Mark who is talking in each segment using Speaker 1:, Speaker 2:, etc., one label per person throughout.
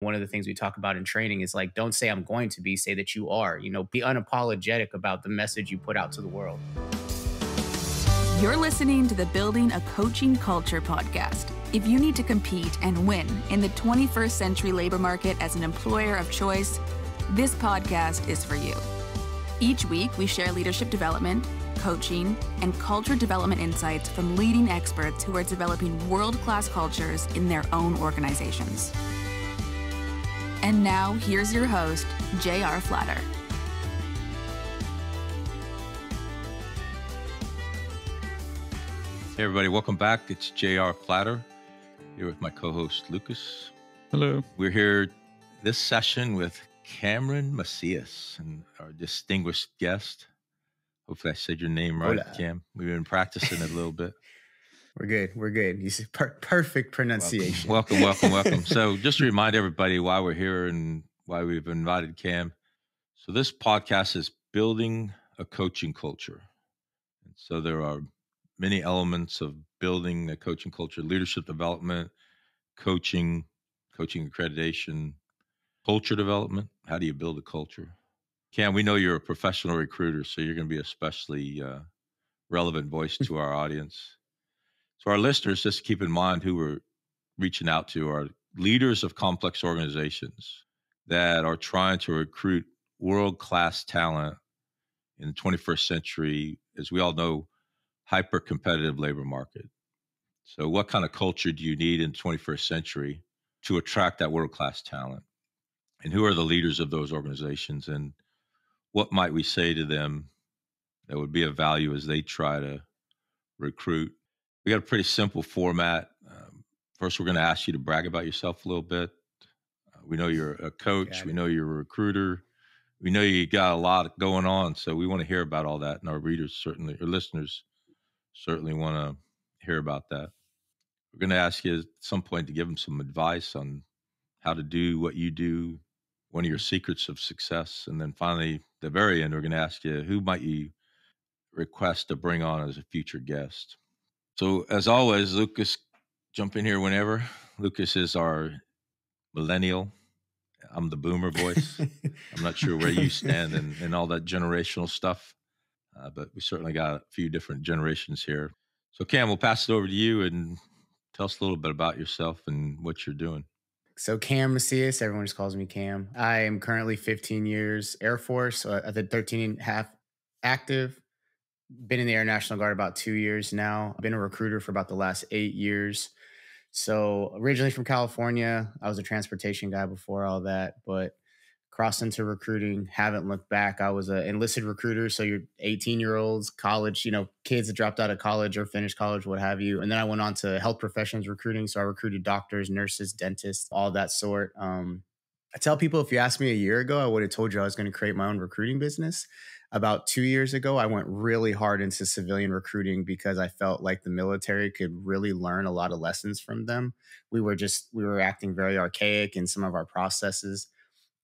Speaker 1: One of the things we talk about in training is like, don't say I'm going to be, say that you are. Be unapologetic about the message you put out to the world.
Speaker 2: You're listening to the Building a Coaching Culture podcast. If you need to compete and win in the 21st century labor market as an employer of choice, this podcast is for you. Each week, we share leadership development, coaching, and culture development insights from leading experts who are developing world-class cultures in their own organizations. And now, here's your host, J.R. Flatter.
Speaker 3: Hey everybody, welcome back. It's J.R. Flatter here with my co-host Lucas.
Speaker 4: Hello.
Speaker 3: We're here this session with Cameron Macias and our distinguished guest. Hopefully I said your name right,
Speaker 1: Hola.
Speaker 3: Cam. We've been practicing it a little bit.
Speaker 1: We're good. You see, perfect pronunciation.
Speaker 3: Welcome. So just to remind everybody why we're here and why we've invited Cam. So this podcast is building a coaching culture. And so there are many elements of building a coaching culture: leadership development, coaching accreditation, culture development. How do you build a culture? Cam, we know you're a professional recruiter, so you're going to be especially relevant voice to our audience. So our listeners, just keep in mind who we're reaching out to are leaders of complex organizations that are trying to recruit world-class talent in the 21st century, as we all know, hyper-competitive labor market. So what kind of culture do you need in the 21st century to attract that world-class talent? And who are the leaders of those organizations? And what might we say to them that would be of value as they try to recruit? We got a pretty simple format. First, we're going to ask you to brag about yourself a little bit. We know you're a coach. We know you're a recruiter. We know you got a lot going on. So we want to hear about all that. And our readers certainly, or listeners certainly want to hear about that. We're going to ask you at some point to give them some advice on how to do what you do, one of your secrets of success. And then finally, at the very end, we're going to ask you, who might you request to bring on as a future guest? So as always, Lucas, jump in here whenever. Lucas is our millennial. I'm the boomer voice. I'm not sure where you stand in all that generational stuff, but we certainly got a few different generations here. So Cam, we'll pass it over to you and tell us a little bit about yourself and what you're doing.
Speaker 1: So Cam Macias, everyone just calls me Cam. I am currently 15 years Air Force. I did 13 and a half active. Been in the Air National Guard about 2 years now. I've been a recruiter for about the last 8 years. So originally from California, I was a transportation guy before all that, but crossed into recruiting, haven't looked back. I was an enlisted recruiter. So you're 18-year-olds, college, kids that dropped out of college or finished college, what have you. And then I went on to health professions recruiting. So I recruited doctors, nurses, dentists, all that sort. I tell people, if you asked me a year ago, I would have told you I was going to create my own recruiting business. About 2 years ago, I went really hard into civilian recruiting because I felt like the military could really learn a lot of lessons from them. We were acting very archaic in some of our processes.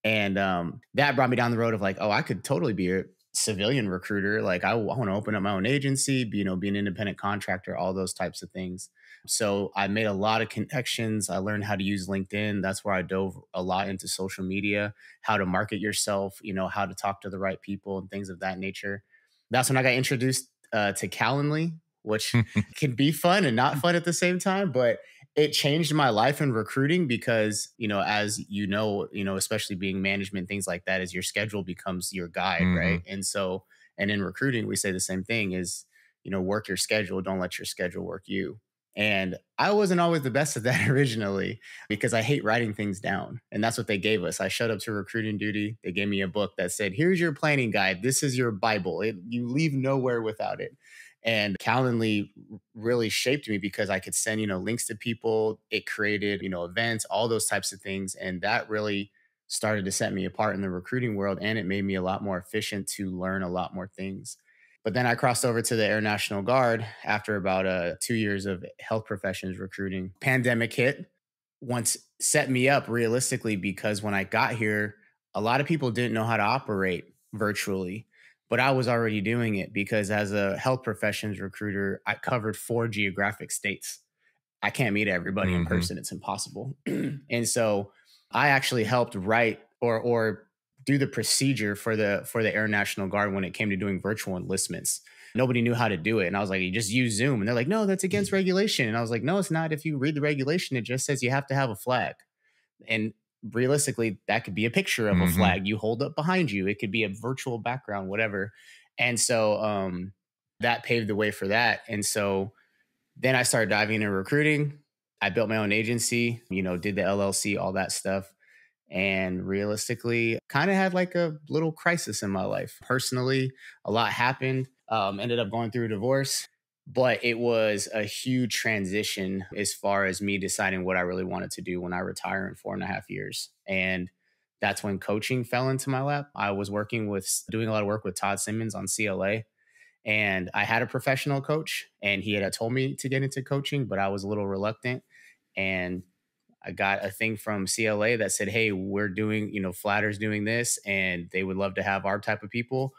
Speaker 1: And that brought me down the road of like, oh, I could totally be a civilian recruiter. Like I want to open up my own agency, be an independent contractor, all those types of things. So I made a lot of connections. I learned how to use LinkedIn. That's where I dove a lot into social media, how to market yourself, how to talk to the right people and things of that nature. That's when I got introduced to Calendly, which can be fun and not fun at the same time, but it changed my life in recruiting because, as especially being management, things like that, is your schedule becomes your guide, right? And in recruiting, we say the same thing is, work your schedule. Don't let your schedule work you. And I wasn't always the best at that originally because I hate writing things down. And that's what they gave us. I showed up to recruiting duty. They gave me a book that said, here's your planning guide. This is your Bible. You leave nowhere without it. And Calendly really shaped me because I could send, links to people. It created, events, all those types of things. And that really started to set me apart in the recruiting world. And it made me a lot more efficient to learn a lot more things. But then I crossed over to the Air National Guard after about 2 years of health professions recruiting. Pandemic hit. Once set me up realistically because when I got here, a lot of people didn't know how to operate virtually. But I was already doing it because as a health professions recruiter, I covered 4 geographic states. I can't meet everybody in person. It's impossible. And so I actually helped write or do the procedure for the Air National Guard when it came to doing virtual enlistments. Nobody knew how to do it. And I was like, you just use Zoom. And they're like, no, that's against regulation. And I was like, no, it's not. If you read the regulation, it just says you have to have a flag. And realistically, that could be a picture of a
Speaker 3: Mm-hmm.
Speaker 1: flag you hold up behind you. It could be a virtual background, whatever. And so that paved the way for that. And so then I started diving into recruiting. I built my own agency, did the LLC, all that stuff. And realistically, kind of had like a little crisis in my life. Personally, a lot happened. Ended up going through a divorce, but it was a huge transition as far as me deciding what I really wanted to do when I retire in 4.5 years. And that's when coaching fell into my lap. I was doing a lot of work with Todd Simmons on CLA. And I had a professional coach, and he had told me to get into coaching, but I was a little reluctant. And I got a thing from CLA that said, hey, we're doing, Flatter's doing this, and they would love to have our type of people.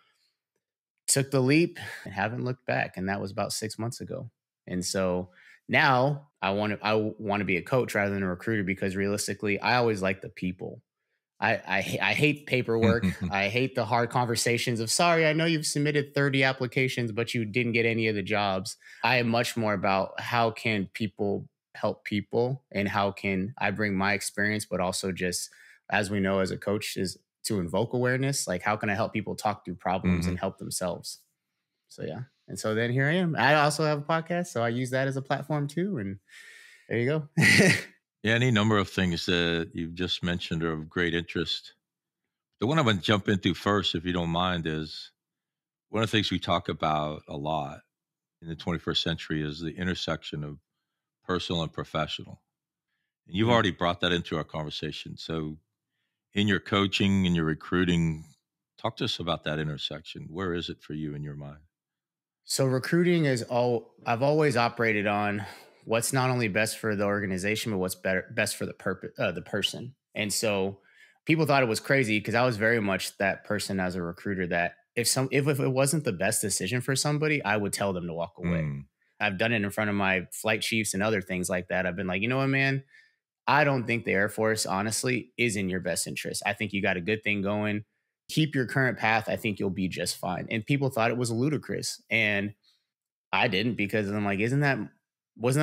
Speaker 1: Took the leap and haven't looked back. And that was about 6 months ago. And so now I want to be a coach rather than a recruiter, because realistically, I always like the people. I hate paperwork. I hate the hard conversations of, sorry, I know you've submitted 30 applications, but you didn't get any of the jobs. I am much more about how can people help people, and how can I bring my experience, but also just, as we know as a coach, is to invoke awareness. Like, how can I help people talk through problems
Speaker 3: Mm-hmm.
Speaker 1: and help themselves? So, yeah. And so then here I am. I also have a podcast, so I use that as a platform too. And there you go.
Speaker 3: Yeah, any number of things that you've just mentioned are of great interest. The one I'm going to jump into first, if you don't mind, is one of the things we talk about a lot in the 21st century is the intersection of personal and professional. And you've already brought that into our conversation. So in your coaching and your recruiting, talk to us about that intersection. Where is it for you in your mind?
Speaker 1: So recruiting I've always operated on what's not only best for the organization, but what's best for the person. And so people thought it was crazy, because I was very much that person as a recruiter that if it wasn't the best decision for somebody, I would tell them to walk away. I've done it in front of my flight chiefs and other things like that. I've been like, you know what, man, I don't think the Air Force, honestly, is in your best interest. I think you got a good thing going. Keep your current path. I think you'll be just fine. And people thought it was ludicrous. And I didn't, because I'm like, wasn't that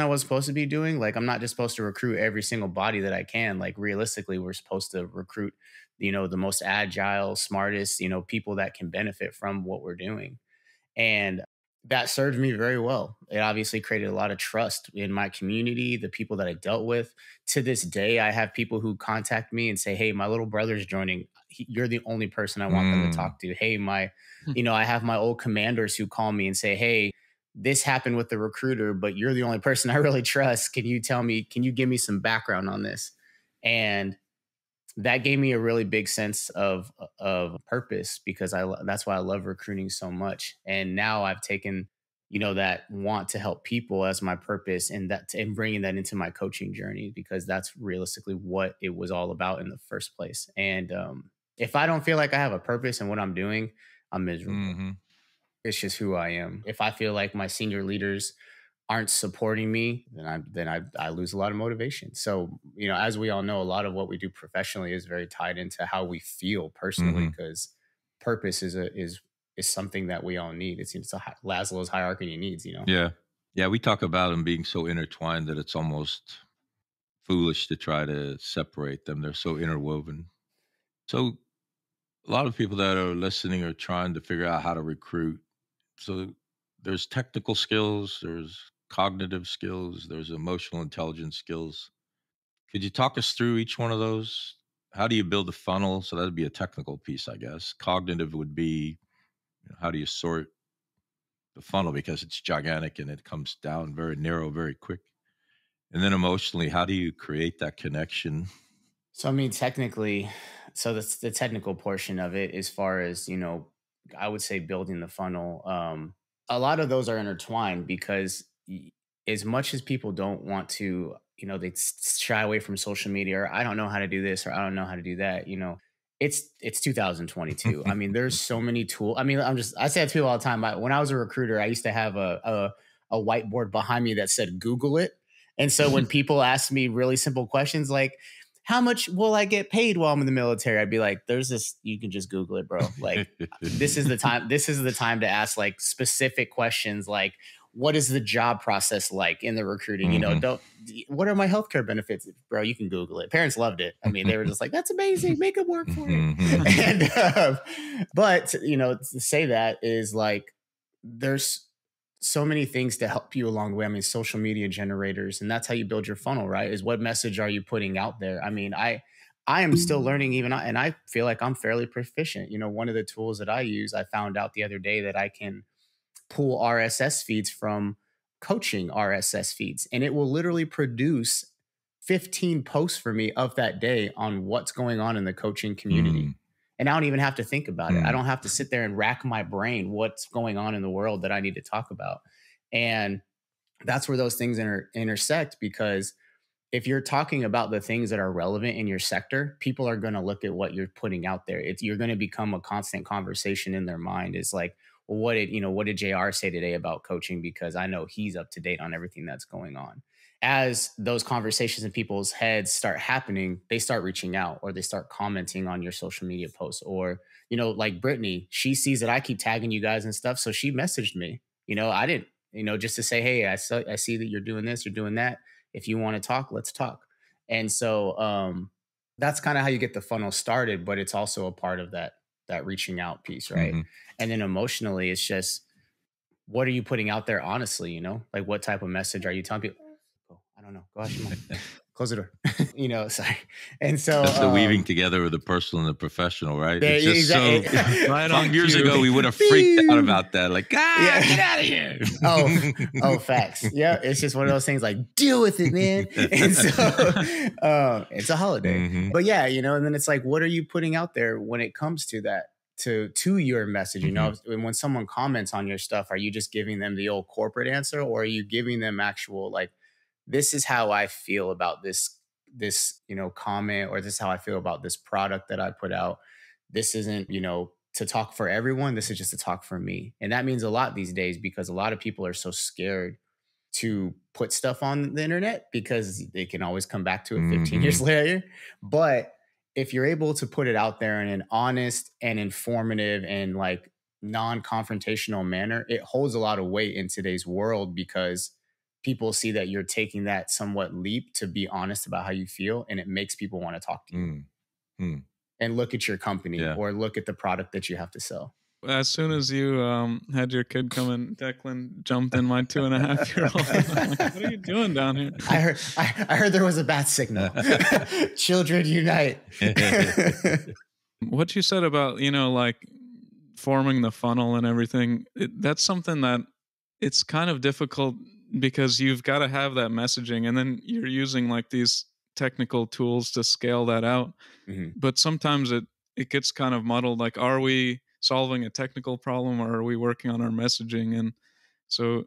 Speaker 1: what I'm supposed to be doing? Like, I'm not just supposed to recruit every single body that I can. Like, realistically, we're supposed to recruit, the most agile, smartest, people that can benefit from what we're doing. And that served me very well. It obviously created a lot of trust in my community, the people that I dealt with. To this day, I have people who contact me and say, hey, my little brother's joining. You're the only person I want them to talk to. Hey, I have my old commanders who call me and say, hey, this happened with the recruiter, but you're the only person I really trust. Can you give me some background on this? And that gave me a really big sense of purpose, because that's why I love recruiting so much. And now I've taken, that want to help people as my purpose, and bringing that into my coaching journey, because that's realistically what it was all about in the first place. And if I don't feel like I have a purpose in what I'm doing, I'm miserable.
Speaker 3: Mm-hmm.
Speaker 1: It's just who I am. If I feel like my senior leaders aren't supporting me, then I lose a lot of motivation. So, as we all know, a lot of what we do professionally is very tied into how we feel personally, because purpose is something that we all need. It's Maslow's hierarchy of needs,
Speaker 3: Yeah. Yeah. We talk about them being so intertwined that it's almost foolish to try to separate them. They're so interwoven. So a lot of people that are listening are trying to figure out how to recruit. So there's technical skills, there's cognitive skills, there's emotional intelligence skills. Could you talk us through each one of those? How do you build a funnel? So that'd be a technical piece, I guess. Cognitive would be, how do you sort the funnel, because it's gigantic and it comes down very narrow, very quick. And then emotionally, how do you create that connection?
Speaker 1: So, I mean, technically, so that's the technical portion of it, as far as, I would say building the funnel. A lot of those are intertwined, because as much as people don't want to, they shy away from social media, or I don't know how to do this, or I don't know how to do that, it's 2022. I mean, there's so many tools. I mean, I say that to people all the time. When I was a recruiter, I used to have a whiteboard behind me that said, Google it. And so when people ask me really simple questions like, how much will I get paid while I'm in the military? I'd be like, there's this, you can just Google it, bro. Like, this is the time to ask like specific questions, like, what is the job process like in the recruiting? What are my healthcare benefits? Bro, you can Google it. Parents loved it. I mean, they were just like, that's amazing. Make them work for it. But, to say that is like, there's so many things to help you along the way. I mean, social media generators, and that's how you build your funnel, right? Is what message are you putting out there? I mean, I am still learning and I feel like I'm fairly proficient. One of the tools that I use, I found out the other day that I can pull RSS feeds from coaching RSS feeds, and it will literally produce 15 posts for me of that day on what's going on in the coaching community. And I don't even have to think about it. I don't have to sit there and rack my brain what's going on in the world that I need to talk about. And that's where those things intersect, because if you're talking about the things that are relevant in your sector, people are going to look at what you're putting out there. You're going to become a constant conversation in their mind. It's like, well, what did JR say today about coaching? Because I know he's up to date on everything that's going on. As those conversations in people's heads start happening, they start reaching out, or they start commenting on your social media posts. Or, like Brittany, she sees that I keep tagging you guys and stuff. So she messaged me, I didn't, just to say, hey, I see that you're doing this, you're doing that. If you want to talk, let's talk. And so that's kind of how you get the funnel started, but it's also a part of that reaching out piece, right? And then emotionally, it's just, what are you putting out there honestly, like what type of message are you telling people? I don't know. Gosh, close the door. Sorry. And so
Speaker 3: that's the weaving together of the personal and the professional, right?
Speaker 1: It's just
Speaker 3: exactly. Right 5 years ago, we would have freaked out about that. Like, get out of here.
Speaker 1: Oh, facts. Yeah. It's just one of those things like, deal with it, man. And so it's a holiday. But yeah, and then it's like, what are you putting out there when it comes to that, to your message? And when someone comments on your stuff, are you just giving them the old corporate answer, or are you giving them actual, like, this is how I feel about this comment, or this is how I feel about this product that I put out. This isn't, to talk for everyone. This is just to talk for me. And that means a lot these days, because a lot of people are so scared to put stuff on the internet because they can always come back to it 15 years later. But if you're able to put it out there in an honest and informative and like non-confrontational manner, it holds a lot of weight in today's world, because people see that you're taking that somewhat leap to be honest about how you feel, and it makes people want to talk to you and look at your company or look at the product that you have to sell.
Speaker 4: As soon as you had your kid come in, Declan jumped in my 2.5-year-old. I'm like, what are you doing down here?
Speaker 1: I heard there was a bat signal. Children unite.
Speaker 4: What you said about, like forming the funnel and everything, that's something that it's kind of difficult, because you've got to have that messaging, and then you're using like these technical tools to scale that out. But sometimes it gets kind of muddled. Like, are we solving a technical problem, or are we working on our messaging? And so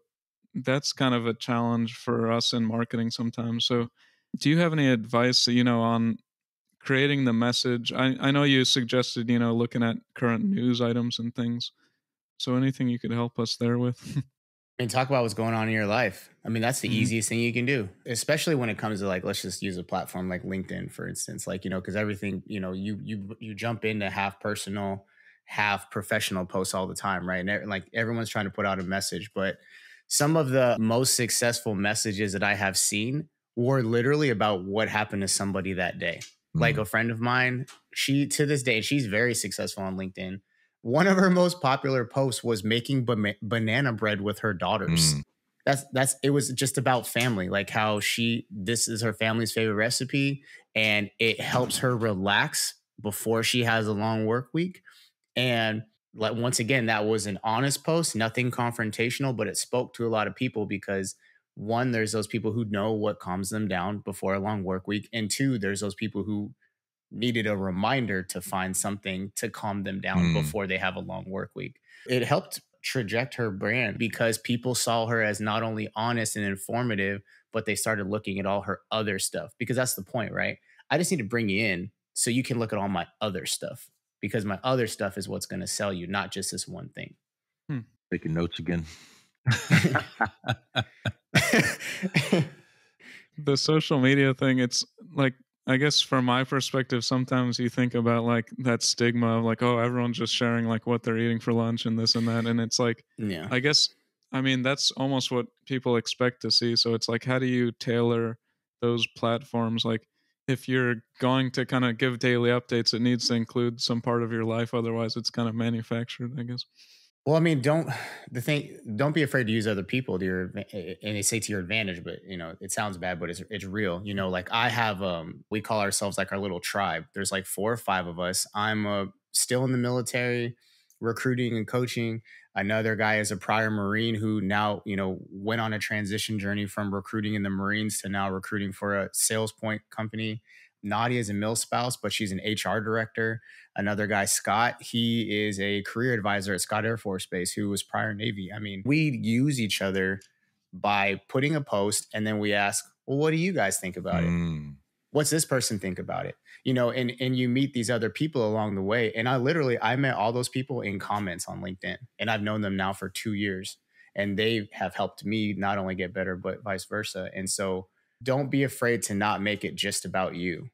Speaker 4: that's kind of a challenge for us in marketing sometimes. So do you have any advice, on creating the message? I know you suggested, looking at current news items and things. So anything you could help us there with?
Speaker 1: I mean, talk about what's going on in your life. I mean, that's the easiest thing you can do, especially when it comes to, like, let's just use a platform like LinkedIn, for instance, like, because everything, you jump into half personal, half professional posts all the time, right? And like everyone's trying to put out a message, but some of the most successful messages that I have seen were literally about what happened to somebody that day. Like a friend of mine, she, to this day, she's very successful on LinkedIn. One of her most popular posts was making banana bread with her daughters. It was just about family, like how this is her family's favorite recipe, and it helps her relax before she has a long work week. And like, once again, that was an honest post, nothing confrontational, but it spoke to a lot of people, because one, there's those people who know what calms them down before a long work week. And two, there's those people who needed a reminder to find something to calm them down before they have a long work week. It helped traject her brand, because people saw her as not only honest and informative, but they started looking at all her other stuff, because that's the point, right? I just need to bring you in so you can look at all my other stuff, because my other stuff is what's going to sell you, not just this one thing.
Speaker 3: Taking notes again.
Speaker 4: The social media thing, it's like, I guess from my perspective, sometimes you think about like that stigma of like, oh, everyone's just sharing like what they're eating for lunch and this and that. And it's like,
Speaker 1: Yeah.
Speaker 4: I guess, I mean, that's almost what people expect to see. So it's like, how do you tailor those platforms? Like, if you're going to kind of give daily updates, it needs to include some part of your life. Otherwise, it's kind of manufactured, I guess.
Speaker 1: Well, I mean, don't be afraid to use other people to and they say to your advantage, but it sounds bad, but it's real. Like I have, we call ourselves like our little tribe. There's like 4 or 5 of us. I'm still in the military, recruiting and coaching. Another guy is a prior Marine who now, went on a transition journey from recruiting in the Marines to now recruiting for a sales point company. Nadia is a mill spouse, but she's an HR director. Another guy, Scott, he is a career advisor at Scott Air Force Base who was prior Navy. I mean, we use each other by putting a post and then we ask, well, what do you guys think about it? What's this person think about it? And you meet these other people along the way. And I met all those people in comments on LinkedIn, and I've known them now for 2 years, and they have helped me not only get better, but vice versa. And so don't be afraid to not make it just about you.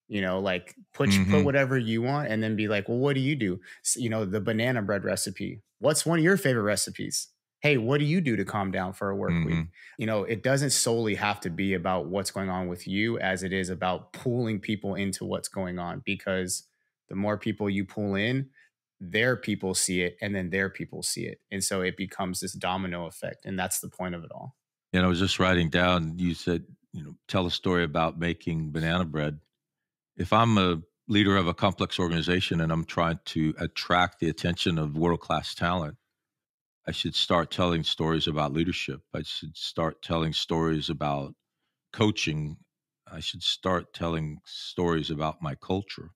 Speaker 1: Like put whatever you want and then be like, well, what do you do? The banana bread recipe. What's one of your favorite recipes? Hey, what do you do to calm down for a work week? It doesn't solely have to be about what's going on with you as it is about pulling people into what's going on, because the more people you pull in, their people see it and then their people see it. And so it becomes this domino effect. And that's the point of it all.
Speaker 3: And I was just writing down, you said, tell a story about making banana bread. If I'm a leader of a complex organization and I'm trying to attract the attention of world-class talent, I should start telling stories about leadership. I should start telling stories about coaching. I should start telling stories about my culture.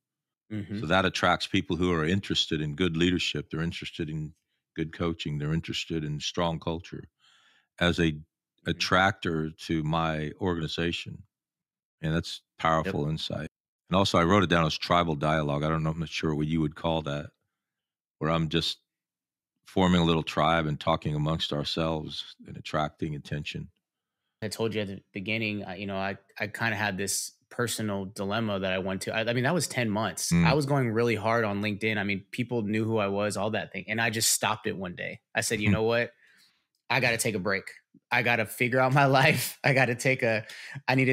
Speaker 3: So that attracts people who are interested in good leadership. They're interested in good coaching. They're interested in strong culture as a attractor to my organization. And that's powerful insight. And also I wrote it down as tribal dialogue. I don't know, I'm not sure what you would call that, where I'm just forming a little tribe and talking amongst ourselves and attracting attention.
Speaker 1: I told you at the beginning, I kind of had this personal dilemma that I went to. I mean, that was 10 months. I was going really hard on LinkedIn. I mean, people knew who I was, all that thing. And I just stopped it one day. I said, you know what? I got to take a break. I got to figure out my life. I need to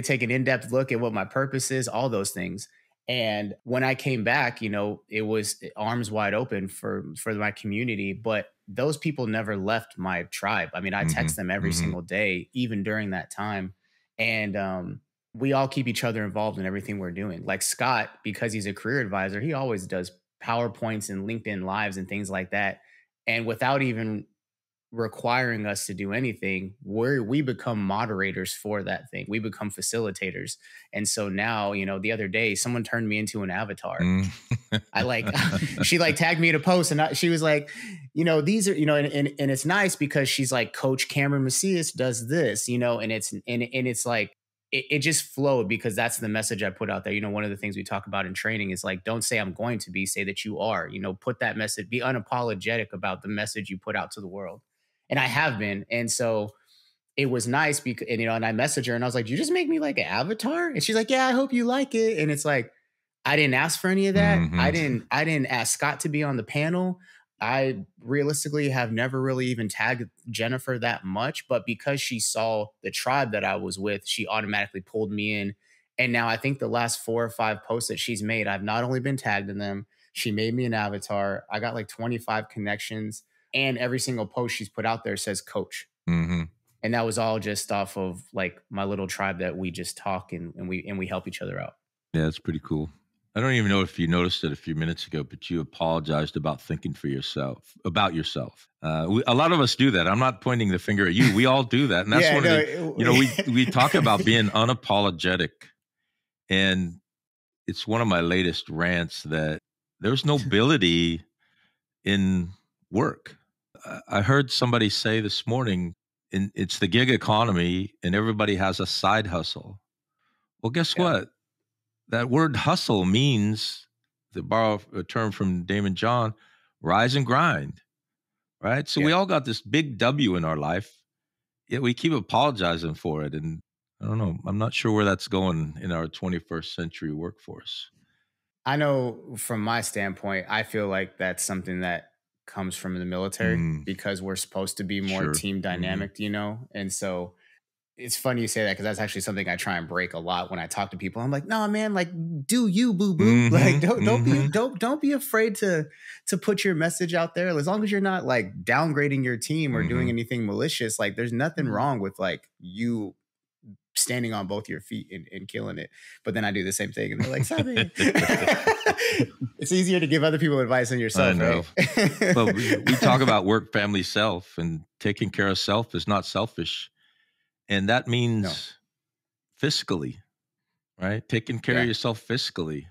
Speaker 1: take an in-depth look at what my purpose is, all those things. And when I came back, it was arms wide open for my community, but those people never left my tribe. I mean, I text them every single day, even during that time. And we all keep each other involved in everything we're doing. Like Scott, because he's a career advisor, he always does PowerPoints and LinkedIn Lives and things like that. And without even requiring us to do anything, we become moderators for that thing. We become facilitators. And so now, the other day, someone turned me into an avatar. She tagged me in a post and she was like, these are, and it's nice because she's like, Coach Cameron Macias does this, and it's like, it just flowed because that's the message I put out there. One of the things we talk about in training is like, don't say I'm going to be, say that you are, put that message, be unapologetic about the message you put out to the world. And I have been. And so it was nice because, and I messaged her and I was like, you just make me like an avatar? And she's like, yeah, I hope you like it. And it's like, I didn't ask for any of that. I didn't ask Scott to be on the panel. I realistically have never really even tagged Jennifer that much, but because she saw the tribe that I was with, she automatically pulled me in. And now I think the last 4 or 5 posts that she's made, I've not only been tagged in them, she made me an avatar. I got like 25 connections. And every single post she's put out there says coach. And that was all just off of like my little tribe that we just talk and we help each other out.
Speaker 3: Yeah, that's pretty cool. I don't even know if you noticed it a few minutes ago, but you apologized about thinking about yourself. A lot of us do that. I'm not pointing the finger at you. We all do that. And that's we talk about being unapologetic. And it's one of my latest rants that there's nobility in work. I heard somebody say this morning, it's the gig economy and everybody has a side hustle. Well, guess what? That word hustle means, to borrow a term from Damon John, rise and grind, right? So we all got this big W in our life, yet we keep apologizing for it. And I don't know. I'm not sure where that's going in our 21st century workforce.
Speaker 1: I know from my standpoint, I feel like that's something that comes from the military
Speaker 3: Mm,
Speaker 1: because we're supposed to be more
Speaker 3: sure.
Speaker 1: team
Speaker 3: Hmm.
Speaker 1: dynamic, you know? And so it's funny you say that because that's actually something I try and break a lot when I talk to people. I'm like, no, man, like, do you, boo boo? Like,
Speaker 3: Hmm. Hmm.
Speaker 1: don't be afraid to put your message out there. As long as you're not like downgrading your team or doing
Speaker 3: Hmm.
Speaker 1: anything malicious, like, there's nothing
Speaker 4: Mm.
Speaker 1: wrong with like you standing on both your feet and killing it. But then I do the same thing, and they're like, stop it. It's easier to give other people advice than
Speaker 3: I
Speaker 1: yourself,
Speaker 3: know.
Speaker 1: right?
Speaker 3: Well, we talk about work, family, self, and taking care of self is not selfish. And that
Speaker 1: No.
Speaker 3: means fiscally, right? Taking care of
Speaker 1: Yeah.
Speaker 3: yourself fiscally.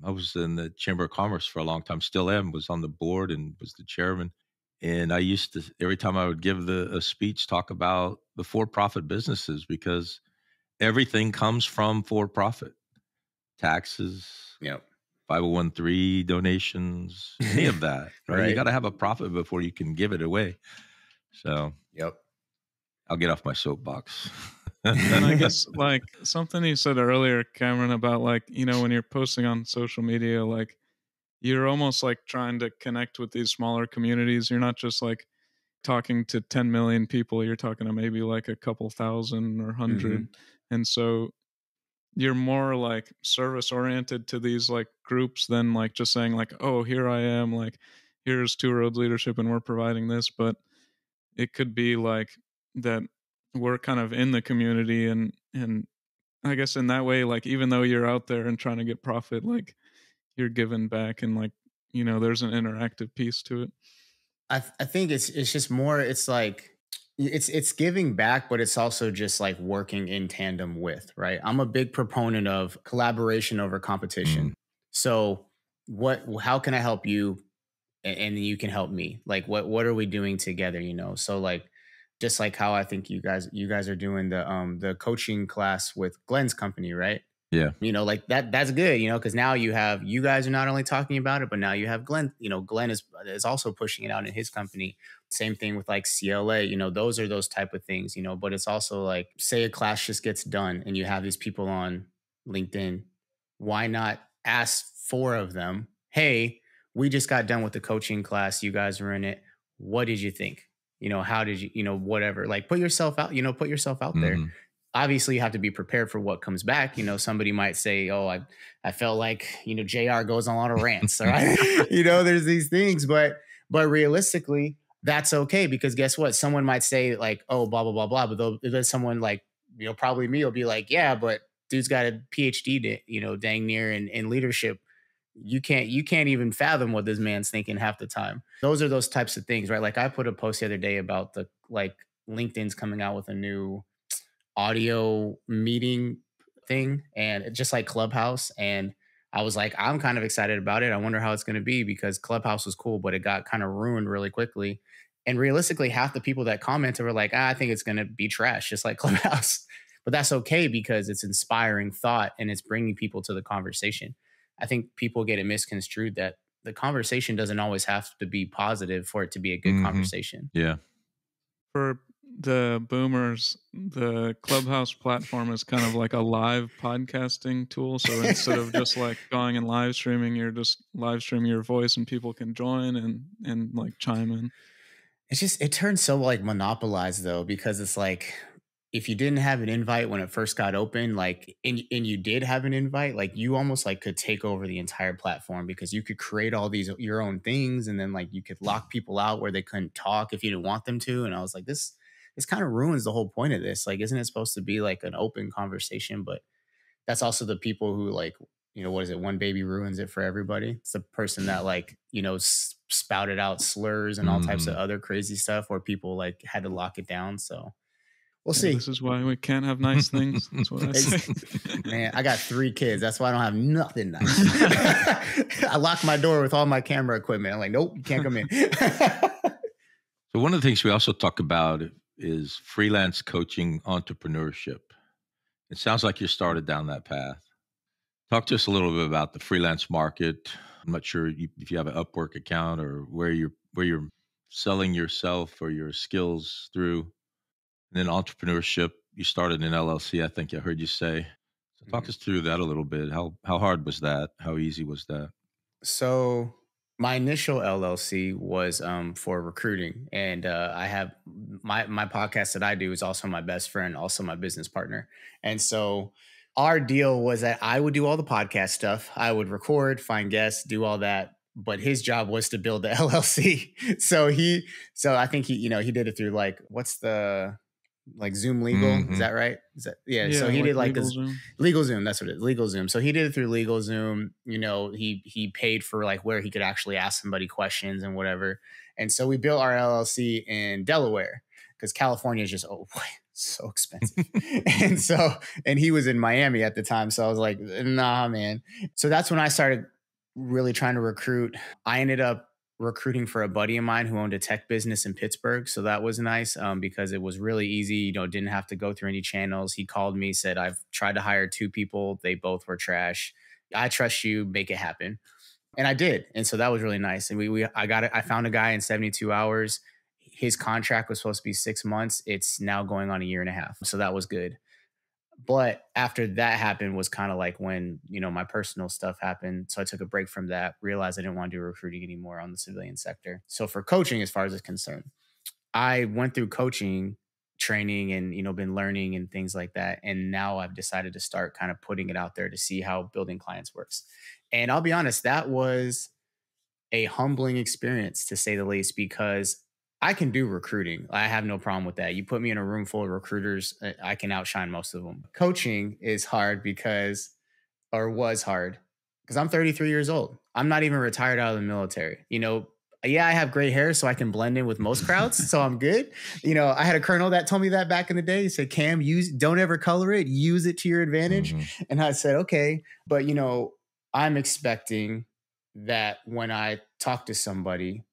Speaker 3: I was in the Chamber of Commerce for a long time, still am, was on the board and was the chairman. And I used to, every time I would give a speech, talk about the for profit businesses because everything comes from for profit taxes,
Speaker 1: Yep.
Speaker 3: 501(c)(3) donations, any of that, right? You
Speaker 1: Right.
Speaker 3: got to have a profit before you can give it away. So
Speaker 1: Yep.
Speaker 3: I'll get off my soapbox.
Speaker 4: And I guess like something you said earlier, Cameron, about like, when you're posting on social media, like you're almost like trying to connect with these smaller communities. You're not just like talking to 10 million people, you're talking to maybe like a couple thousand or hundred.
Speaker 1: Hmm.
Speaker 4: And so you're more like service oriented to these like groups than like just saying like, oh, here I am, like here's Two Roads Leadership and we're providing this. But it could be like that we're kind of in the community, and I guess in that way, like even though you're out there and trying to get profit, like you're giving back, and like there's an interactive piece to it.
Speaker 1: I think it's just more. It's like it's giving back, but it's also just like working in tandem with. Right. I'm a big proponent of collaboration over
Speaker 3: Mm,
Speaker 1: competition. So what? How can I help you? And you can help me. Like what are we doing together? You know. So like just like how I think you guys are doing the coaching class with Glenn's company, right?
Speaker 3: yeah.
Speaker 1: You know, like that's good, you know, because now you guys are not only talking about it, but now you have Glenn. You know, Glenn is also pushing it out in his company. Same thing with like CLA, you know, those are those type of things, you know, but it's also like, say a class just gets done and you have these people on LinkedIn. Why not ask four of them, hey, we just got done with the coaching class, you guys were in it, what did you think? You know, how did you, you know, whatever, like put yourself out, you know, put yourself out there.
Speaker 3: Hmm.
Speaker 1: Obviously you have to be prepared for what comes back. You know, somebody might say, oh, I felt like, you know, JR goes on a lot of rants, all right? You know, there's these things, but realistically, that's okay because guess what? Someone might say like, oh, blah, blah, blah, blah. But there's someone like, you know, probably me will be like, yeah, but dude's got a PhD, you know, dang near in leadership. You can't even fathom what this man's thinking half the time. Those are those types of things, right? Like I put a post the other day about the like LinkedIn's coming out with a new audio meeting thing and just like Clubhouse. And I was like, I'm kind of excited about it. I wonder how it's going to be because Clubhouse was cool, but it got kind of ruined really quickly. And realistically, half the people that commented were like, I think it's going to be trash, just like Clubhouse. But that's okay because it's inspiring thought and it's bringing people to the conversation. I think people get it misconstrued that the conversation doesn't always have to be positive for it to be a good
Speaker 3: Hmm.
Speaker 1: conversation.
Speaker 3: Yeah.
Speaker 4: For the boomers, the Clubhouse platform is kind of like a live podcasting tool. So instead of just like going and live streaming, you're just live streaming your voice and people can join and like chime in.
Speaker 1: It's just it turns so like monopolized though because it's like if you didn't have an invite when it first got open, like and you did have an invite, like you almost like could take over the entire platform because you could create all these your own things and then like you could lock people out where they couldn't talk if you didn't want them to. And I was like, this kind of ruins the whole point of this. Like, isn't it supposed to be like an open conversation? But that's also the people who like, you know, what is it? One baby ruins it for everybody. It's the person that like, you know, spouted out slurs and all types of
Speaker 3: Hmm.
Speaker 1: other crazy stuff where people like had to lock it down. So we'll
Speaker 4: Yeah,
Speaker 1: see.
Speaker 4: this is why we can't have nice things. That's what I
Speaker 1: It's,
Speaker 4: say.
Speaker 1: man, I got 3 kids. That's why I don't have nothing nice. I lock my door with all my camera equipment. I'm like, nope, you can't come in.
Speaker 3: So one of the things we also talk about is freelance coaching entrepreneurship. It sounds like you started down that path. Talk to us a little bit about the freelance market. I'm not sure if you have an Upwork account or where you're selling yourself or your skills through. And then entrepreneurship. you started an LLC, I think I heard you say. So talk us through that a little bit. How hard was that? How easy was that?
Speaker 1: So my initial LLC was for recruiting, and I have my podcast that I do is also my best friend, also my business partner, and so our deal was that I would do all the podcast stuff, I would record, find guests, do all that, but his job was to build the LLC. So I think he did it through like what's the like Zoom Legal, is that right? Is that yeah? So
Speaker 4: Yeah,
Speaker 1: he did
Speaker 4: like
Speaker 1: like
Speaker 4: Legal Zoom.
Speaker 1: Legal Zoom, that's what it is. Legal Zoom. So he did it through Legal Zoom. He paid for like where he could actually ask somebody questions and whatever. And so we built our LLC in Delaware because California is just so expensive. and he was in Miami at the time. So I was like, nah, man. So that's when I started really trying to recruit. I ended up recruiting for a buddy of mine who owned a tech business in Pittsburgh. So that was nice because it was really easy. Didn't have to go through any channels. He called me, said, I've tried to hire 2 people. They both were trash. I trust you, make it happen. And I did. And so that was really nice. And I got it. I found a guy in 72 hours. His contract was supposed to be 6 months. It's now going on 1.5 years. So that was good. But after that happened was kind of like when, my personal stuff happened. So I took a break from that, realized I didn't want to do recruiting anymore on the civilian sector. So for coaching, as far as it's concerned, I went through coaching training and, been learning and things like that. And now I've decided to start kind of putting it out there to see how building clients works. And I'll be honest, that was a humbling experience to say the least, because I can do recruiting. I have no problem with that. You put me in a room full of recruiters, I can outshine most of them. Coaching is hard was hard because I'm 33 years old. I'm not even retired out of the military. Yeah, I have gray hair, so I can blend in with most crowds. So I'm good. I had a colonel that told me that back in the day. He said, Cam, don't ever color it, use it to your advantage. And I said, okay. But, I'm expecting that when I talk to somebody,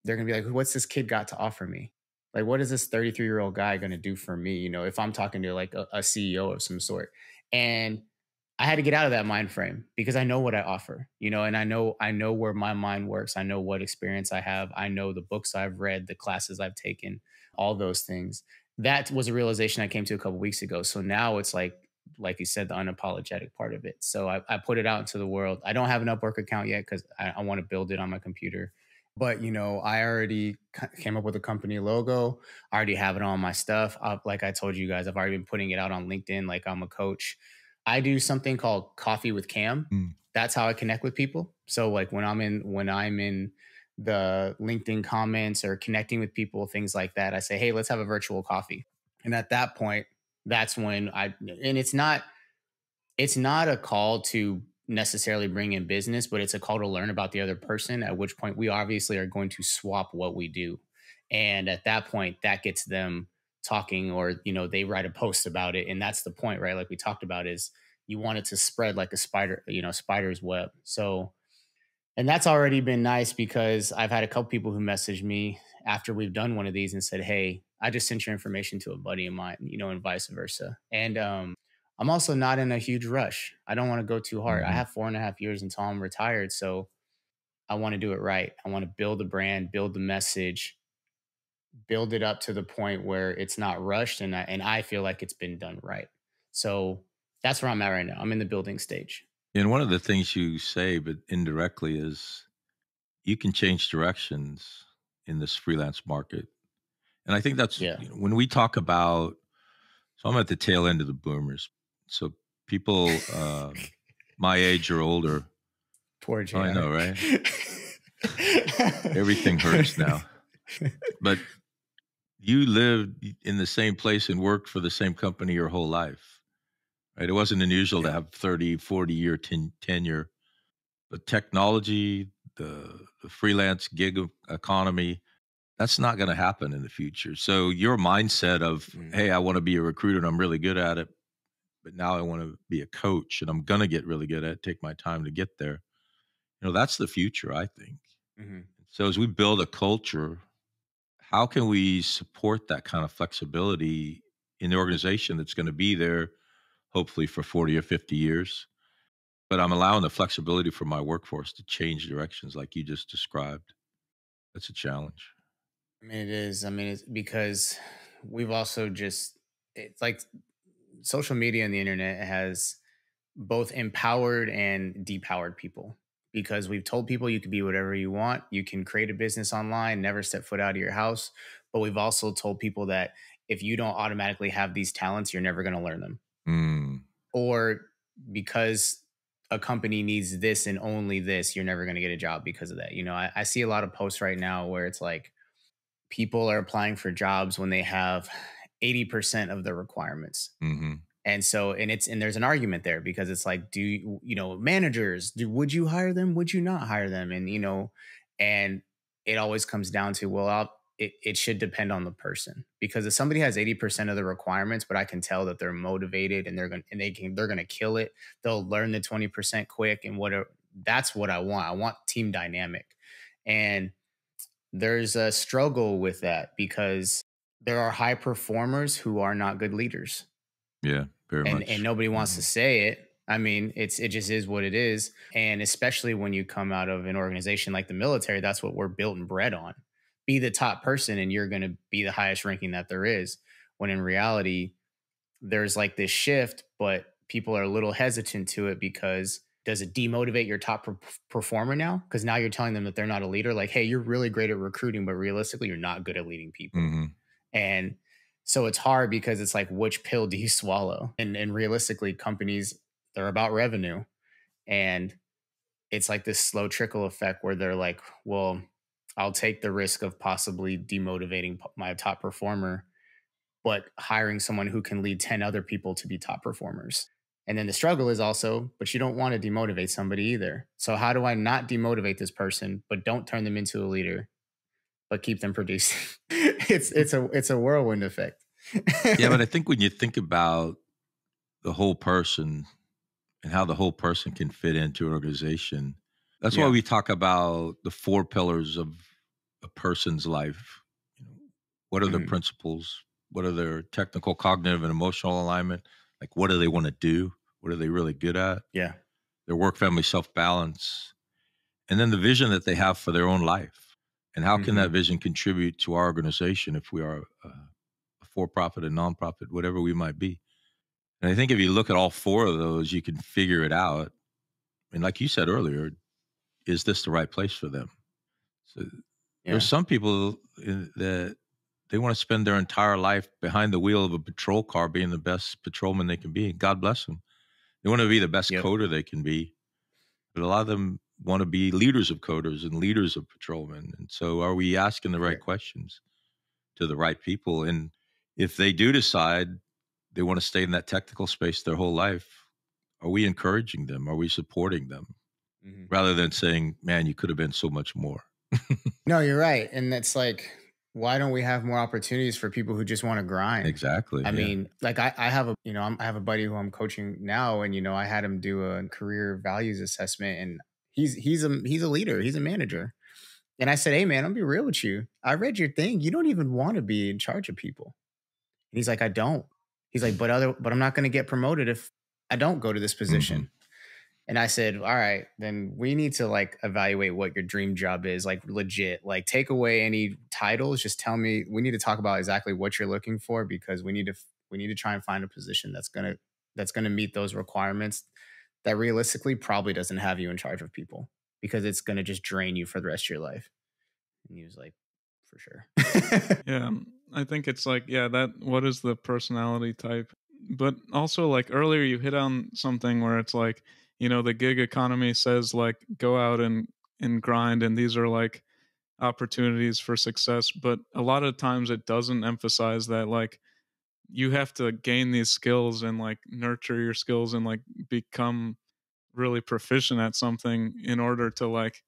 Speaker 1: they're going to be like, what's this kid got to offer me? Like, what is this 33-year-old guy going to do for me? If I'm talking to like a CEO of some sort. And I had to get out of that mind frame because I know what I offer, and I know where my mind works. I know what experience I have. I know the books I've read, the classes I've taken, all those things. That was a realization I came to a couple of weeks ago. So now it's like you said, the unapologetic part of it. So I put it out into the world. I don't have an Upwork account yet because I want to build it on my computer. But, I already came up with a company logo. I already have it on my stuff. Like I told you guys, I've already been putting it out on LinkedIn. Like I'm a coach. I do something called Coffee with Cam. That's how I connect with people. So like when I'm in the LinkedIn comments or connecting with people, things like that, I say, hey, let's have a virtual coffee. And at that point, that's when it's not a call to necessarily bring in business, but it's a call to learn about the other person, at which point we obviously are going to swap what we do. And at that point, that gets them talking, or, they write a post about it. And that's the point, right? Like we talked about, is you want it to spread like a spider's web. So, and that's already been nice because I've had a couple people who messaged me after we've done one of these and said, hey, I just sent your information to a buddy of mine, and vice versa. And I'm also not in a huge rush. I don't want to go too hard. I have 4.5 years until I'm retired. So I want to do it right. I want to build a brand, build the message, build it up to the point where it's not rushed. And I feel like it's been done right. So that's where I'm at right now. I'm in the building stage.
Speaker 3: And one of the things you say, but indirectly, is you can change directions in this freelance market. And I think that's when we talk about, so I'm at the tail end of the boomers. So people my age or older.
Speaker 1: Poor JR.
Speaker 3: I know, right? Everything hurts now. But you lived in the same place and worked for the same company your whole life, right? It wasn't unusual to have 30, 40-year tenure. But technology, the freelance gig economy, that's not going to happen in the future. So your mindset of, hey, I want to be a recruiter and I'm really good at it, but now I want to be a coach and I'm going to get really good at it, take my time to get there. That's the future, I think. So as we build a culture, how can we support that kind of flexibility in the organization that's going to be there, hopefully for 40 or 50 years? But I'm allowing the flexibility for my workforce to change directions like you just described. That's a challenge.
Speaker 1: I mean, it is. I mean, it's because we've also it's like social media and the internet has both empowered and depowered people, because we've told people you can be whatever you want. You can create a business online, never step foot out of your house. But we've also told people that if you don't automatically have these talents, you're never going to learn them.
Speaker 3: Mm.
Speaker 1: Or because a company needs this and only this, you're never going to get a job because of that. I see a lot of posts right now where it's like people are applying for jobs when they have 80% of the requirements.
Speaker 3: Mm-hmm.
Speaker 1: And so, and there's an argument there, because it's like, managers, would you hire them? Would you not hire them? And it always comes down to, well, it should depend on the person, because if somebody has 80% of the requirements, but I can tell that they're motivated and they're going to kill it. They'll learn the 20% quick and whatever. That's what I want. I want team dynamic. And there's a struggle with that, because there are high performers who are not good leaders.
Speaker 3: Yeah, very much.
Speaker 1: And nobody wants to say it. I mean, it just is what it is. And especially when you come out of an organization like the military, that's what we're built and bred on. Be the top person and you're going to be the highest ranking that there is. When in reality, there's like this shift, but people are a little hesitant to it, because does it demotivate your top performer now? Because now you're telling them that they're not a leader. Like, hey, you're really great at recruiting, but realistically, you're not good at leading people.
Speaker 3: Mm-hmm.
Speaker 1: And so it's hard, because it's like, which pill do you swallow? And realistically, companies, they're about revenue. And it's like this slow trickle effect where they're like, well, I'll take the risk of possibly demotivating my top performer, but hiring someone who can lead 10 other people to be top performers. And then the struggle is also, but you don't want to demotivate somebody either. So how do I not demotivate this person, but don't turn them into a leader, but keep them producing? It's a whirlwind effect.
Speaker 3: Yeah, but I think when you think about the whole person and how the whole person can fit into an organization, that's why we talk about the 4 pillars of a person's life. What are their principles? What are their technical, cognitive, and emotional alignment? Like, what do they want to do? What are they really good at?
Speaker 1: Yeah.
Speaker 3: Their work, family, self-balance. And then the vision that they have for their own life. And how can that vision contribute to our organization if we are a for-profit, a non-profit, whatever we might be? And I think if you look at all 4 of those, you can figure it out. And like you said earlier, is this the right place for them? So there's some people that they want to spend their entire life behind the wheel of a patrol car being the best patrolman they can be. God bless them. They want to be the best coder they can be. But a lot of them want to be leaders of coders and leaders of patrolmen. And so are we asking the right questions to the right people? And if they do decide they want to stay in that technical space their whole life, are we encouraging them? Are we supporting them? Rather than saying, man, you could have been so much more.
Speaker 1: No, you're right. And that's like, why don't we have more opportunities for people who just want to grind?
Speaker 3: Exactly.
Speaker 1: I mean, like I have I have a buddy who I'm coaching now, and I had him do a career values assessment, and he's a leader, he's a manager. And I said, hey man, I'll be real with you. I read your thing. You don't even want to be in charge of people. And he's like, I don't. He's like, but I'm not going to get promoted if I don't go to this position. And I said, all right, then we need to like evaluate what your dream job is, like legit, like take away any titles. Just tell me, we need to talk about exactly what you're looking for, because we need to try and find a position that's going to meet those requirements that realistically probably doesn't have you in charge of people, because it's going to just drain you for the rest of your life. And he was like, for sure.
Speaker 4: Yeah, I think it's like, what is the personality type? But also like earlier you hit on something where it's like, the gig economy says like, go out and grind. And these are like opportunities for success. But a lot of times it doesn't emphasize that like you have to gain these skills and like nurture your skills and like become really proficient at something in order to like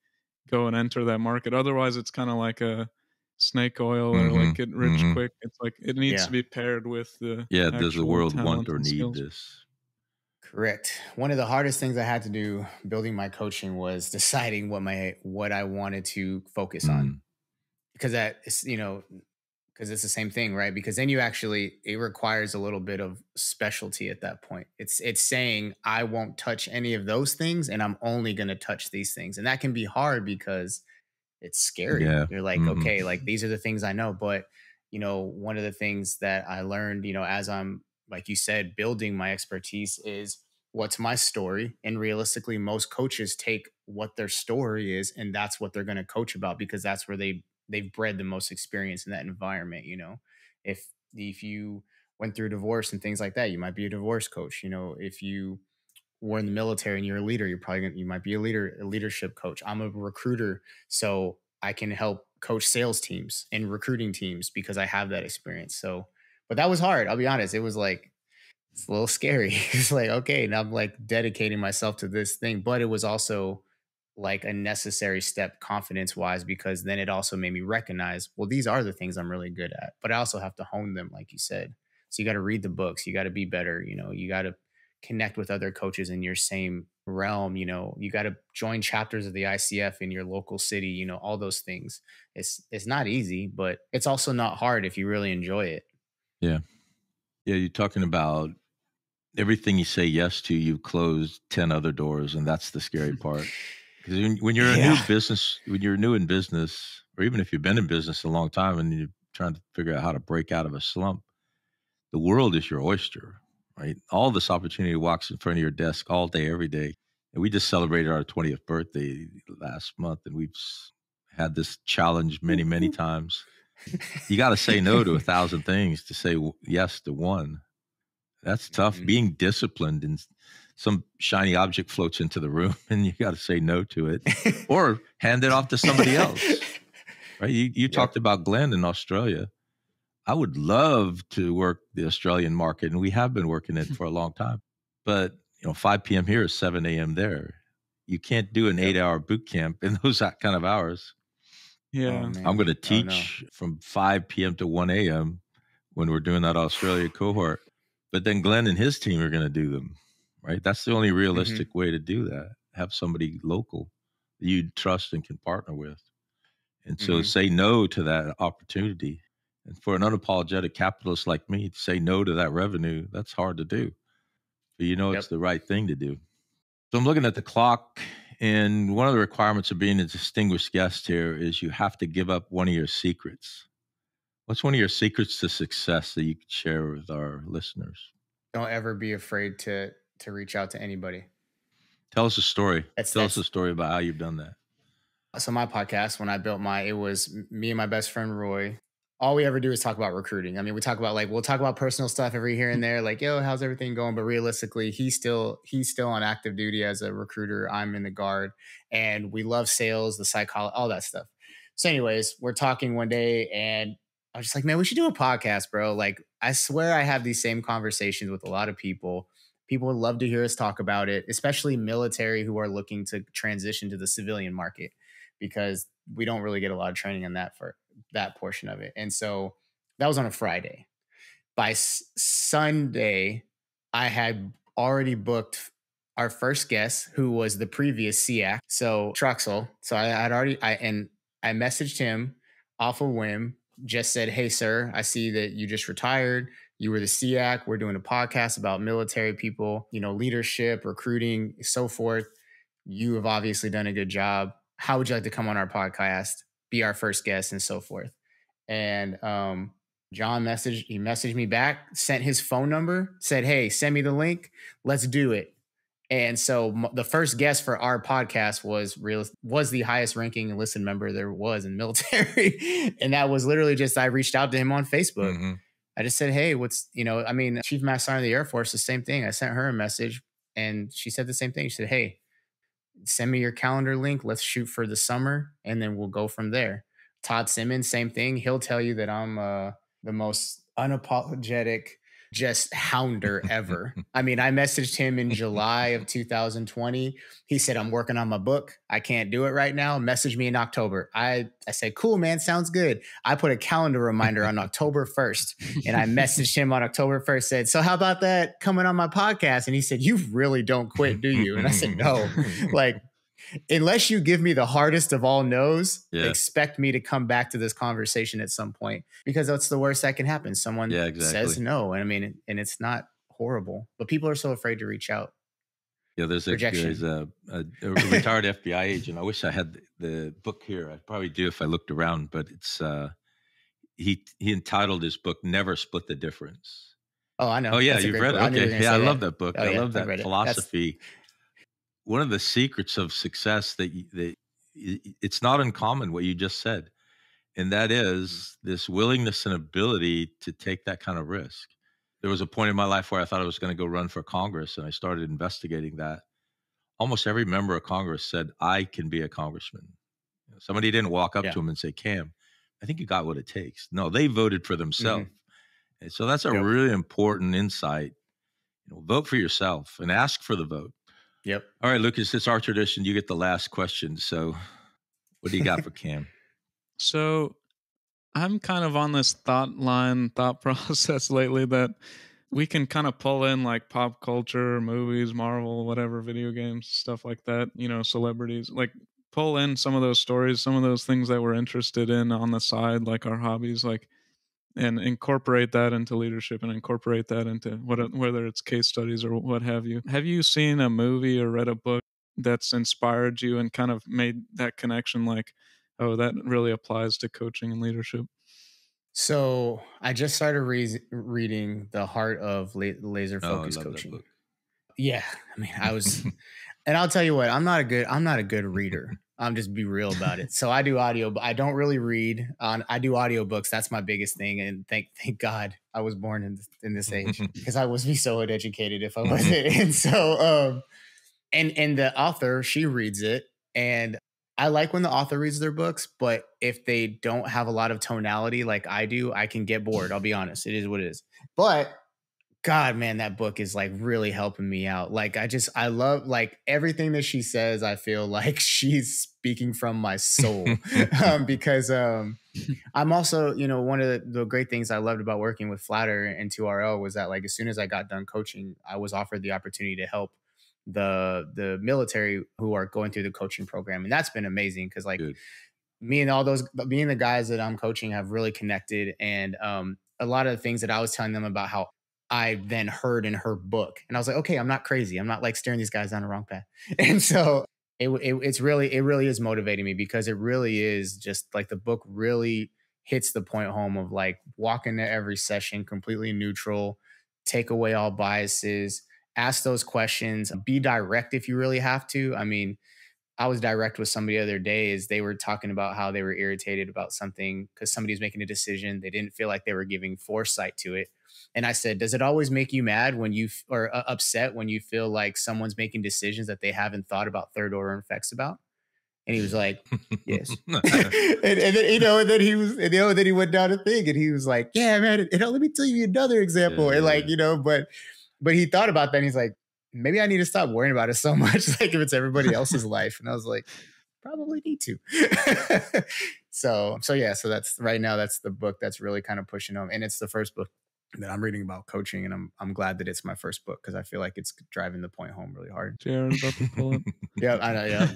Speaker 4: go and enter that market. Otherwise it's kind of like a snake oil or like get rich quick. It's like it needs to be paired with the
Speaker 3: does the world want or need
Speaker 4: skills.
Speaker 3: this?
Speaker 1: Correct. One of the hardest things I had to do building my coaching was deciding what I wanted to focus on, because because it's the same thing, right? Because then it requires a little bit of specialty at that point. It's saying I won't touch any of those things, and I'm only going to touch these things, and that can be hard because it's scary.
Speaker 3: Yeah.
Speaker 1: You're like, okay, like these are the things I know, but one of the things that I learned, as I'm, like you said, building my expertise is what's my story. And realistically, most coaches take what their story is and that's what they're going to coach about because that's where they've bred the most experience in that environment. If you went through divorce and things like that, you might be a divorce coach. If you were in the military and you're a leader, you might be a leadership coach. I'm a recruiter, so I can help coach sales teams and recruiting teams because I have that experience. So, but that was hard. I'll be honest. It was like, it's a little scary. It's like, okay, now I'm like dedicating myself to this thing, but it was also like a necessary step confidence wise, because then it also made me recognize, well, these are the things I'm really good at, but I also have to hone them, like you said. So you got to read the books, you got to be better, you got to connect with other coaches in your same realm, you got to join chapters of the ICF in your local city, all those things. It's not easy, but it's also not hard if you really enjoy it.
Speaker 3: Yeah. Yeah. You're talking about everything you say yes to, you've closed 10 other doors. And that's the scary part. Because when you're when you're new in business, or even if you've been in business a long time and you're trying to figure out how to break out of a slump, the world is your oyster, right? All this opportunity walks in front of your desk all day, every day. And we just celebrated our 20th birthday last month, and we've had this challenge many, many times. You got to say no to 1,000 things to say yes to one. That's tough. Mm-hmm. Being disciplined, and some shiny object floats into the room and you got to say no to it or hand it off to somebody else, right? You talked about Glenn in Australia. I would love to work the Australian market, and we have been working it for a long time. But 5 p.m. here is 7 a.m. there. You can't do an 8-hour boot camp in those kind of hours.
Speaker 4: Yeah,
Speaker 3: I'm going to teach from 5 p.m. to 1 a.m. when we're doing that Australia cohort. But then Glenn and his team are going to do them, right? That's the only realistic way to do that. Have somebody local that you trust and can partner with. And so say no to that opportunity. And for an unapologetic capitalist like me to say no to that revenue, that's hard to do. But it's the right thing to do. So I'm looking at the clock, and one of the requirements of being a distinguished guest here is you have to give up one of your secrets. What's one of your secrets to success that you could share with our listeners?
Speaker 1: Don't ever be afraid to reach out to anybody.
Speaker 3: Tell us a story. Tell us a story about how you've done that.
Speaker 1: So my podcast, when I built it was me and my best friend, Roy. All we ever do is talk about recruiting. I mean, we'll talk about personal stuff every here and there, like, yo, how's everything going? But realistically, he's still on active duty as a recruiter. I'm in the guard, and we love sales, the psychology, all that stuff. So anyways, we're talking one day and I was just like, man, we should do a podcast, bro. Like, I swear I have these same conversations with a lot of people. People would love to hear us talk about it, especially military who are looking to transition to the civilian market, because we don't really get a lot of training on that for that portion of it. And so that was on a Friday. By Sunday, I had already booked our first guest, who was the previous SEAC, so Truxell. So I messaged him off a whim, just said, hey, sir, I see that you just retired. You were the SEAC. We're doing a podcast about military people, leadership, recruiting, so forth. You have obviously done a good job. How would you like to come on our podcast, be our first guest, and so forth? And John messaged me back, sent his phone number, said, hey, send me the link. Let's do it. And so the first guest for our podcast was the highest ranking enlisted member there was in military. And that was literally just, I reached out to him on Facebook. Mm-hmm. I just said, hey, Chief Master Sargeant of the Air Force, the same thing. I sent her a message and she said the same thing. She said, hey, send me your calendar link. Let's shoot for the summer and then we'll go from there. Todd Simmons, same thing. He'll tell you that I'm the most unapologetic just hounder ever. I mean, I messaged him in July of 2020. He said, I'm working on my book. I can't do it right now. Message me in October. I said, cool, man. Sounds good. I put a calendar reminder on October 1st and I messaged him on October 1st, said, so how about that coming on my podcast? And he said, you really don't quit, do you? And I said, no, like, unless you give me the hardest of all no's, expect me to come back to this conversation at some point, because that's the worst that can happen. Someone says no. And I mean, and it's not horrible, but people are so afraid to reach out.
Speaker 3: Yeah, there's a retired FBI agent. I wish I had the book here. I'd probably do if I looked around, but it's he entitled his book "Never Split the Difference."
Speaker 1: Oh, I know.
Speaker 3: Oh yeah,
Speaker 1: That's a
Speaker 3: you've
Speaker 1: great
Speaker 3: read
Speaker 1: book.
Speaker 3: it.
Speaker 1: I knew you were
Speaker 3: Okay,
Speaker 1: gonna
Speaker 3: yeah, I
Speaker 1: say
Speaker 3: love
Speaker 1: that.
Speaker 3: that book.
Speaker 1: Oh,
Speaker 3: I
Speaker 1: yeah,
Speaker 3: love
Speaker 1: I've
Speaker 3: that
Speaker 1: read it.
Speaker 3: philosophy. One of the secrets of success that it's not uncommon what you just said, and that is this willingness and ability to take that kind of risk. There was a point in my life where I thought I was going to go run for Congress, and I started investigating that. Almost every member of Congress said, I can be a congressman. Somebody didn't walk up
Speaker 1: Yeah.
Speaker 3: to him and say, Cam, I think you got what it takes. No, they voted for themselves. And so that's a
Speaker 1: Yep.
Speaker 3: really important insight. Vote for yourself and ask for the vote.
Speaker 1: Yep.
Speaker 3: All right, Lucas, it's our tradition. You get the last question. So what do you got for Cam?
Speaker 4: So I'm kind of on this thought process lately that we can kind of pull in like pop culture, movies, Marvel, whatever, video games, stuff like that, celebrities, like pull in some of those stories, some of those things that we're interested in on the side, like our hobbies, like, and incorporate that into leadership and incorporate that into whether it's case studies or what have you. Have you seen a movie or read a book that's inspired you and kind of made that connection like, oh, that really applies to coaching and leadership?
Speaker 1: So I just started reading The Heart of Laser
Speaker 3: Oh, I
Speaker 1: Focus
Speaker 3: love that
Speaker 1: Coaching.
Speaker 3: book.
Speaker 1: Yeah, I mean, I was, and I'll tell you what, I'm not a good reader. I'm just be real about it. So I do audio, but I don't really read. I do audiobooks. That's my biggest thing. And thank God I was born in this age, because I was be so uneducated if I wasn't. And so, and the author, she reads it, and I like when the author reads their books, but if they don't have a lot of tonality like I do, I can get bored. I'll be honest. It is what it is. But God, man, that book is like really helping me out. Like, I love like everything that she says. I feel like she's speaking from my soul because I'm also, one of the great things I loved about working with Flatter and 2RL was that like, as soon as I got done coaching, I was offered the opportunity to help the military who are going through the coaching program. And that's been amazing because like me and the guys that I'm coaching have really connected. And a lot of the things that I was telling them about how I then heard in her book. And I was like, okay, I'm not crazy. I'm not like steering these guys down the wrong path. And so it really is motivating me, because it really is just like the book really hits the point home of like walk into every session completely neutral, take away all biases, ask those questions, be direct if you really have to. I mean, I was direct with somebody the other day as they were talking about how they were irritated about something because somebody was making a decision. They didn't feel like they were giving foresight to it. And I said, does it always make you mad when or upset when you feel like someone's making decisions that they haven't thought about third order effects about? And he was like, yes. and then he went down a thing and he was like, yeah, man, let me tell you another example. And like, but he thought about that and he's like, maybe I need to stop worrying about it so much, like if it's everybody else's life. And I was like, probably need to. So that's right now, that's the book that's really kind of pushing them. And it's the first book that I'm reading about coaching. And I'm glad that it's my first book because I feel like it's driving the point home really hard.
Speaker 4: Jared about to pull it.
Speaker 1: Yeah, I know. Yeah.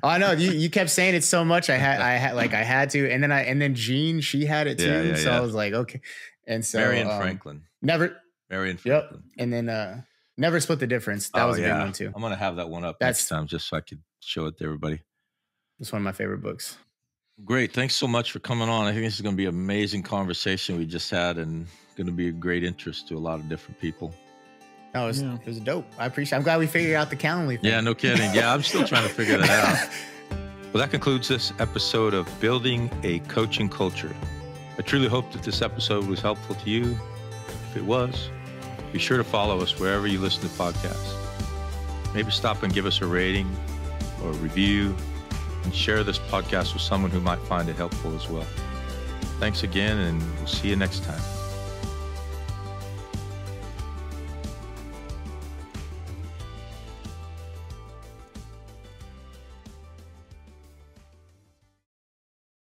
Speaker 1: Oh, I know. You kept saying it so much. I had to. And then Jean, she had it too. So I was like, okay. And so
Speaker 3: Marion Franklin.
Speaker 1: Marion Franklin. Yep. And then Never Split the Difference. That was a big one too.
Speaker 3: I'm going to have that one up next time just so I could show it to everybody.
Speaker 1: It's one of my favorite books. Great.
Speaker 3: Thanks so much for coming on. I think this is going to be an amazing conversation we just had and going to be a great interest to a lot of different people.
Speaker 1: Oh, it was dope. I'm glad we figured out the Calendly thing.
Speaker 3: Yeah, no kidding. Yeah, I'm still trying to figure that out. Well, that concludes this episode of Building a Coaching Culture. I truly hope that this episode was helpful to you. If it was, be sure to follow us wherever you listen to podcasts. Maybe stop and give us a rating or a review and share this podcast with someone who might find it helpful as well. Thanks again, and we'll see you next time.